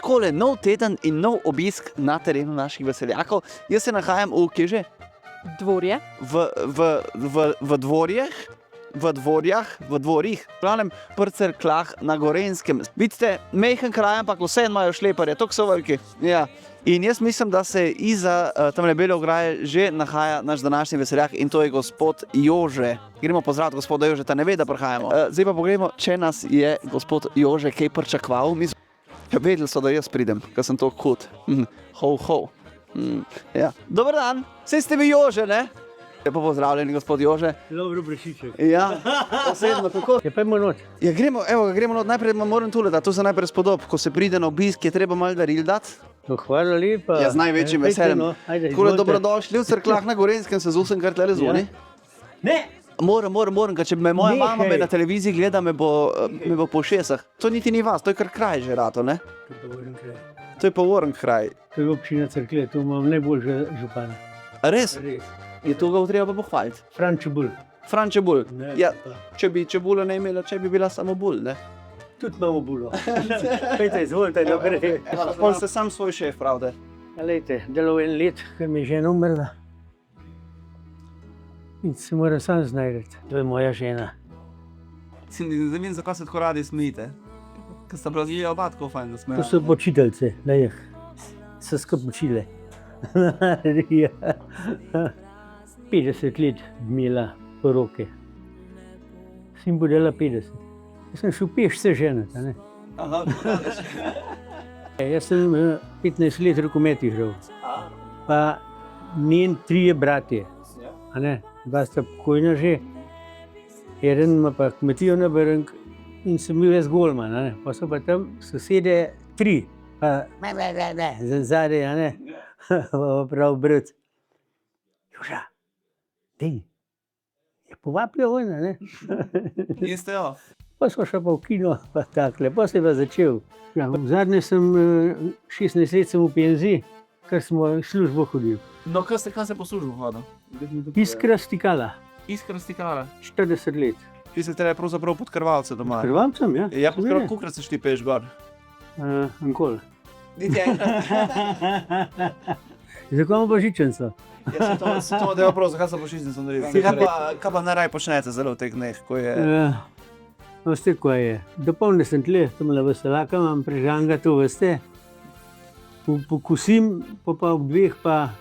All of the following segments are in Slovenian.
takole nov teden in nov obisk na terenu naših veseljakov. Jaz se nahajam v kje že? Dvorje. V dvorjih, v glavnem pri Cerkljah na Gorenjskem. Vidite, majhen kraj, ampak vseeno imajo šleparje, toliko so veliki. Ja. In jaz mislim, da se iza tamle bele ograje že nahaja naš današnji veseljak in to je gospod Jože. Gremo pozdraviti gospoda Jožeta, ne ve, da prihajamo. Zdaj pa pogledamo, če nas je gospod Jože kaj pričakval. Ja, vedeli so, da jaz pridem, ker sem to hud. Ho. Ja. Dober dan, saj ste vi Jože, ne? Lepo pozdravljeni, gospod Jože. Dobro, Brešiček. Ja, osebno, kako? Je pa imamo noč. Ja, gremo not. Najprej moram tule, da to se najprej spodob. Ko se pride na obisk, je treba malo daril dati. No, hvala lepa. Ja, z največjim veseljem. Takole dobrodošli v Cerkljah na Gorenjskem, se z vsem kar tle zvoni. Ne! Moram, ker če me moja mama na televiziji gleda, me bo po ušesah. To niti ni vas, to je kar kraj že rato, ne? To je pa Voren kraj. To je občina Cerklje, tu imam najboljše župana. A res? Res. Je to ga treba pa pohvaliti. Fran Čebulj. Fran Čebulj. Ne, Ja, pa. če bi čebulo ne imela, če bi bila samo bulj, ne? Tudi imamo bulo. Pejte, izvolite, naprej. Pol ste sam svoj šef, pravde. Glejte, delal en let, ker mi je žena umrla. In se moram sam znajdeti. To je moja žena. Ne vem, zakaj se tako radi smijete. Ker sta Brazilija oba tako fajn, da To smejo. so počiteljce, da jih so skupaj učile. Ja. 50 let imela poroke. Sin bo dela 50. Jaz sem šel peš se ženiti, ne? Aha, Jaz sem 15 let rokomet igral. Pa njen 3 bratje, a ne? 2 sta pokojna že. Eden ima pa kmetijo na Brnk in sem bil jaz golman, a ne? Pa so pa tam sosede 3, pa zadaj, a ne? Prav brat. Joža, dej, je povablja vojna, ne? Jeste jo. Pa smo šli pa v kino, pa takle, pa se je pa začel. Ja, zadnje sem 16 let sem v penziji, ker smo službo hodili. No, kaj se po službo hodil? Iskra stikala, Iskra stikala. 40 let. Ti se treba pravzaprav pod krvalce doma. Krvam sem, ja? Ja, pod krvalce, kolikrat se ti peš gor? Ankol. Niti enkrat. Zakaj imamo božičnico? Ja, to da je prav, zakaj se božičnico narediti. Kaj pa najraje počnete zelo v teh dneh, ko je... Veste, ko je. Dopolne sem tle, tamle veselaka imam prežanga, to veste. Pokusim, pa ob 2 pa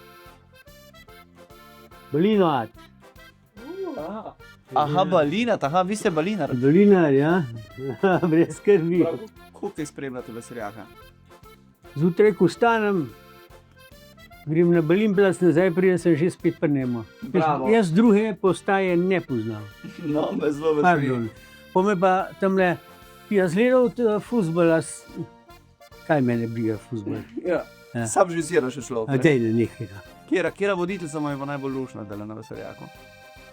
balino. Aha, balinat, vi ste balinar. Balinar, ja. Brez skrbi. Kako kaj spremljate veseljaka? Zjutraj, ko vstanem, grem na Balinplac, nazaj pridem, sem že spet pri njemu. Bravo. Jaz druge postaje ne poznam. No, me zelo veseli. Pardon. Pa me pa tamle, jaz gledal fuzbol, kaj mene briga fuzbol? Ja. Sam že ziraš človek. A dej, da nekaj. Kjera voditeljica mu je pa najbolj lušna dela na veseljaku?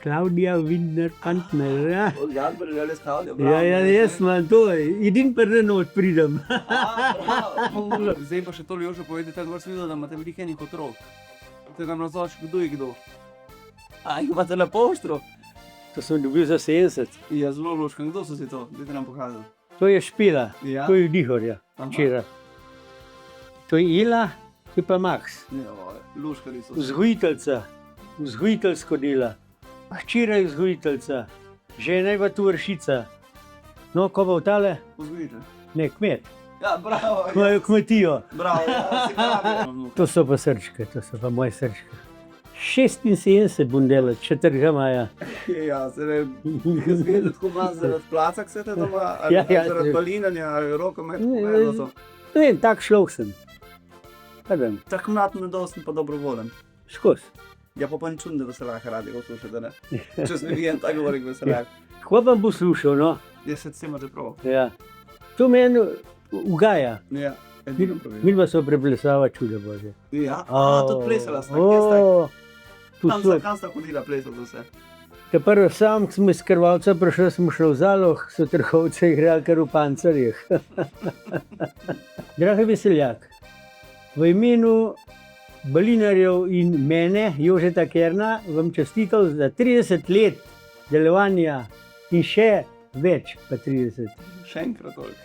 Klaudija Windner-Pantner, ja. Odgadber, želi skavlja, Ja, jaz imam to, edin prvi noč pridem. Zdaj pa še tole Jožo povedati, tako vas videl, da imate veliko enih otrok. Te nam razloči, kdo je kdo. A, imate na poštru? To sem dobil za 70. Ja, zelo luškan, kdo so si to? Dajte nam pokazati. To je Špila, Ja? to je Dihorja, včeraj. To je Ila, to je pa Max. Ja, luškari so. Vzgojiteljsko dela. Včeraj vzgojiteljca, žena je pa tu vršica. No, ko bo tale? Vzgojite. Ne, kmet. Ja, bravo. Imajo kmetijo. Bravo, ja, si pravi. To so pa srčke, to so pa moje srčke. 76 bom delal, 4. maja. Ja, se ne, jaz gledam tako malo zaradi placak se te doma, ali Ja, zaradi balinanja, ali rokomet, so. Ne vem, tak šlok sem. Kadem, Tak mlad, mladosten pa dobrovoljen. skozi. Ja, pa ni čudno, da veseljaka radi poslušate, ne? Če sem vijen, tako govorim veseljak. Ko bom poslušal, no? Ja, se s imate prav. Ja. To meni ugaja. Ja, edino pravi. Mi pa so preplesava čuda Božje. Ja, tudi plesala sta, kje sta? Tu Kam sta hodila plesati vse? Te prvo sam, ko smo iz Krvavca prišli, smo šli v zaloh, so trhovce igrali kar v pancerjih. Dragi veseljak, v imenu balinarjev in mene, Jožeta Kerna, vam čestital za 30 let delovanja in še več pa 30. Še enkrat toliko.